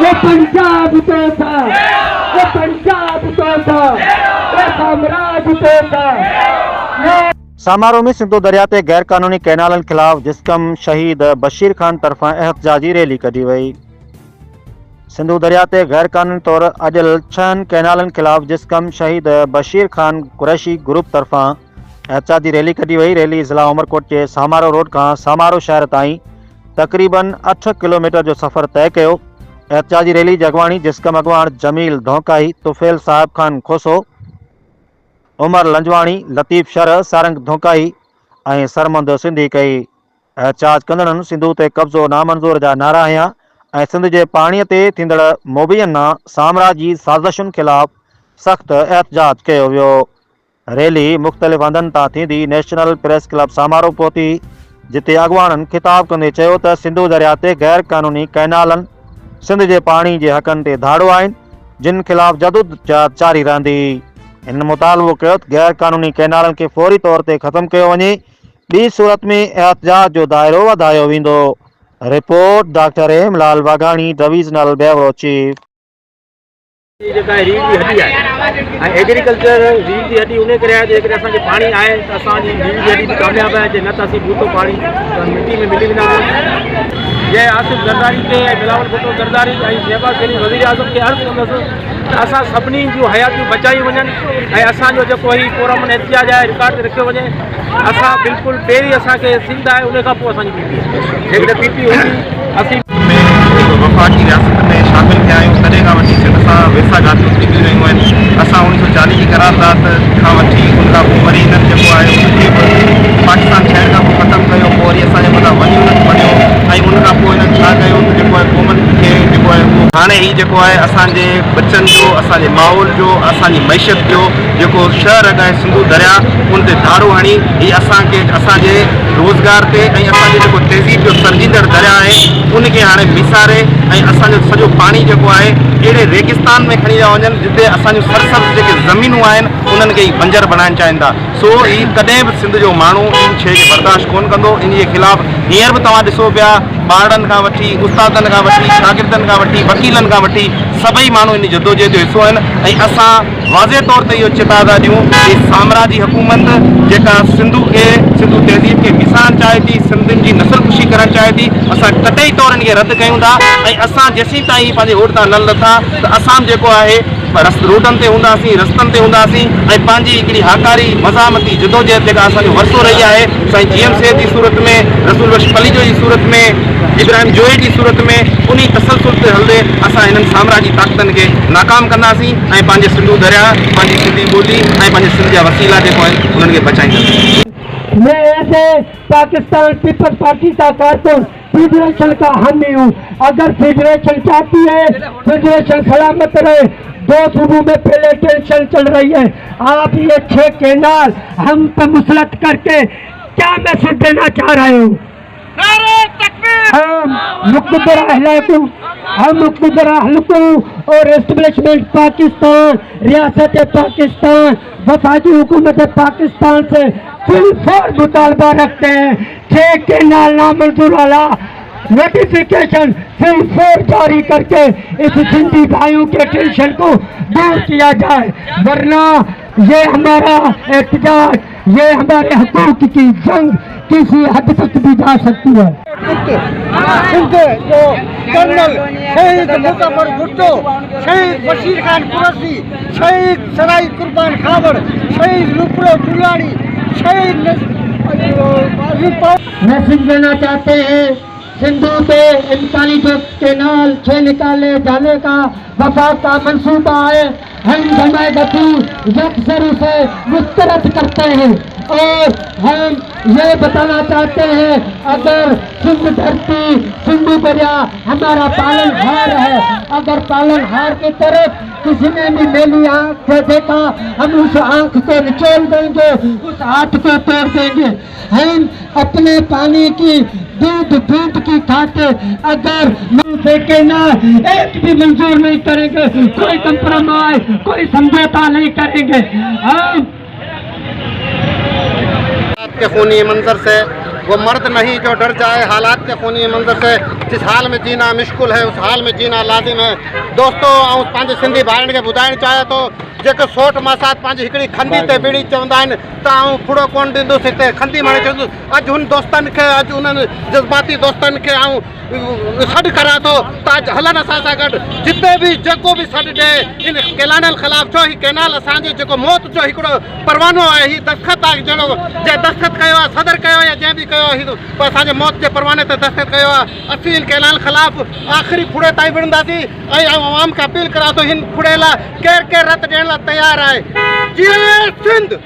ये पंजाब तो था, ये पंजाब तो था, ये साम्राज्य तो था। समारोह में सिंधु दरिया ते गैर कानूनी कैनालन खिलाफ जिस्कम शहीद बशीर खान तरफा एहतजाजी रैली कढी वई। सिंधु दरिया ते गैर कानूनी तौर अजल 6 कैनालन खिलाफ जिस्कम शहीद बशीर खान कुरैशी ग्रुप तरफा एहतजाजी रैली कढी वई। रैली ज़िला उमरकोट के समारो रोड का समारो शहर ताईं तकरीबन 8 किलोमीटर जो सफ़र तय कियो। एहतजाजी रैली जगवाणी जिस्कम अगवान जमील धोकाई, तुफेल साहिब खान खोसो, उमर लंजवाणी, लतीफ़ शरह, सारंग धोकाई ऐं सरमंद सिंधी कई। एहतजाज कंदड़नि सिंधु ते कब्ज़ो नामंज़ूर जा नारा हंया ऐं सिंध जे पाणीअ ते थींदड़ मोबियना साम्राजी साज़िशुनि खिलाफ़ सख़्त एहतजाज कयो वियो। रैली मुख़्तलिफ़ हंधनि तां थींदी नेशनल प्रेस क्लब समारोह पहुती, जिते अॻवाननि ख़िताब कंदे चयो त सिंधु दरिया ते गैर कानूनी कैनालन सिंध जे पाणी जे हक़नि ते धाड़ो आहिनि, जिन खिलाफ़ जदोजहद जारी रहंदी। इन मुतालबो कयो त गैर कानूनी कैनालन के फौरी तौर ते ख़त्म कयो वञे, ॿी सूरत में एहतजाज जो दायरो वधायो वेंदो। Report doctor Hemlal Waghani, divisional bureau chief. रीढ़ की हड्डी है एग्रीकल्चर रीढ़ की हड्डी उन्हें करे असांखे पानी आए तो असांजी रीढ़ की हड्डी भी कामयाब है, न तो असीं बूतो पानी मिट्टी में मिली वेंदा। जंहिं आसिफ ज़रदारी ते बिलावल भुट्टो ज़रदारी ऐं शहबाज़ शरीफ़ वज़ीर आज़म खे अर्ज़ु कंदुसि त असां सभिनी जूं हयातियूं बचायूं वञनि ऐं असांजो जेको हीउ कोरमन एहतिजाज आहे रिकॉर्ड ते रखियो वञे। असां बिल्कुलु पहिरीं असांखे सिंध आहे, उन खां पोइ असांजी पीपी जेकॾहिं पीपी हूंदी असीं वफ़ाक़ी रियासत में शामिल थिया आहियूं। तॾहिं खां वठी सिंध सां वेसा ॻाल्हियूं थींदियूं रहियूं आहिनि। असां 1940 जी करारदाद खां वठी उन खां पोइ वरी हिननि जेको आहे उनखे बि पाकिस्तान ठहिण खां पोइ ख़तमु कयो, पोइ वरी असांजे मथां वरी उन्हनि वञियो ऐं उन खां पोइ हिननि छा कयो त जेको आहे क़ौमनि खे जेको आहे उहो हाणे ही जेको आहे असांजे बचनि जो, असांजे माहौल जो, असांजी मैशत जो जेको शहर आहे सिंधु दरिया उन ते धाड़ो हणी ही असांखे असांजे रोज़गार ते ऐं असांजे जेको तहज़ीब जो सर्जींदड़ दरिया आहे उनखे हाणे विसारे ऐं असांजो सॼो पाणी जेको आहे अहिड़े रेगिस्तान में खणी था वञनि जिते असांजूं सरसब्ज़ जेके ज़मीनूं आहिनि उन्हनि खे ई बंजर बणाइणु चाहिनि था। सो ही कॾहिं बि सिंध जो माण्हू इन शइ खे बर्दाश्त कोन कंदो। इन जे ख़िलाफ़ हींअर बि तव्हां ॾिसो पिया ॿारनि खां वठी उस्तादनि खां वठी शागिर्दनि खां वठी वकीलनि खां वठी सभई माण्हू इन जदोजहद जो हिसो आहिनि ऐं असां वाज़े तौर ते इहो चिता था ॾियूं कि साम्राजी हुकूमत जेका सिंधु तहज़ीब खे विसारणु चाहे थी, सिंधियुनि जी नसलकुशी करणु चाहे थी, असां कतई तौर इनखे रद्द कयूं था ऐं असां जेसीं ताईं पंहिंजे ओट तां न लथा त असां जेको आहे रोडनि ते हूंदासीं, रस्तनि ते हूंदासीं ऐं पंहिंजी हिकिड़ी हाकारी मज़ामती जदोजहद जेका असांजो वरसो रही आहे साईं GM सेठ जी सूरत में, रसूल बख्श पलीजो जी सूरत में, इब्राहिम जोए जी सूरत में उन तसलसल ते हलंदे असां हिननि साम्राजी ताक़तनि खे नाकाम कंदासीं ऐं पंहिंजे सिंधु दरिया, पंहिंजी सिंधी ॿोली ऐं पंहिंजे सिंध जा वसीला जेको आहिनि उन्हनि खे बचाईंदासीं। मैं ऐसे पाकिस्तान पीपल्स पार्टी का कारकुन फेडरेशन का हामी हूँ। अगर फेडरेशन चाहती है फेडरेशन सलामत रहे, 2 सूबों में पहले टेंशन चल रही है, आप ये 6 कैनाल हम पे मुसलत करके क्या मैसेज देना चाह रहे हो? हम मुक़द्दर अहलकू और एस्टेब्लिशमेंट पाकिस्तान, रियासत पाकिस्तान, वफाकी हुकूमत पाकिस्तान से फिलफौर मुतालबा रखते हैं 6 कैनाल नामंजूर वाला नोटिफिकेशन फिलफौर जारी करके इस सिंधी भाइयों के टेंशन को दूर किया जाए, वरना ये हमारा एहतजाज, ये हमारे हकूक की जंग किसी हद तक भी जा सकती है। जो कर्नल शहीद मुजफ्फर भुट्टो, शहीद बशीर खान कुरैशी, शहीद सराई कुर्बान खावर, शहीद लुपड़ो दुलानी, शहीद मैसेज देना चाहते हैं सिंधु पे इनकाली जो कैनाल 6 निकाले जाने का वफाक का मंसूबा है, हम जमायती यकसर उसे मुस्तरद करते हैं और हम ये बताना चाहते हैं अगर सिंध धरती, सिंधु दरिया हमारा पालनहार है, अगर पालनहार की तरफ किसी ने भी मेली आंख से देखा हम उस आंख को निचोड़ देंगे, उस हाथ को तोड़ देंगे। हम अपने पानी की दूध की खातिर अगर देखे ना एक भी मंजूर नहीं करेंगे, कोई कंप्रोमाइज, कोई समझौता नहीं करेंगे। हम के खूनी मंजर से वो मर्द नहीं जो डर जाए हालात के खूनी मंजर से। जिस हाल में जीना मुश्किल है उस हाल में जीना लाजिम है। दोस्तों ऐं पंहिंजे सिंधी भाइयुनि खे ॿुधाइणु चाहियां थो जेको सोठ मासात पंहिंजी हिकिड़ी खंदी ते बीड़ी चवंदा आहिनि त आउं फुड़ो कोन ॾींदुसि हिते खंदी माणे चवंदुसि। अॼु हुन दोस्तनि खे अॼु उन्हनि जज़्बाती दोस्तनि खे आउं सॾु करां थो त अॼु हलनि असां सां गॾु जिते बि जेको बि सॾु ॾिए इन कैनाल ख़िलाफ़। छो ही कैनाल असांजे जेको मौत जो हिकिड़ो परवानो आहे हीउ दस्तख़त आहे जहिड़ो जंहिं दस्तख़त कयो आहे सदर कयो या जंहिं बि कयो आहे असांजे मौत जे परवाने ते दस्तख़त कयो आहे। असीं इन कैनाल ख़िलाफ़ आख़िरी फुड़े ताईं विढ़ंदासीं ऐं आवाम खे अपील करां थो हिन फुड़े लाइ केरु केरु रत ॾियण लाइ तयारु आहे। जय सिंध।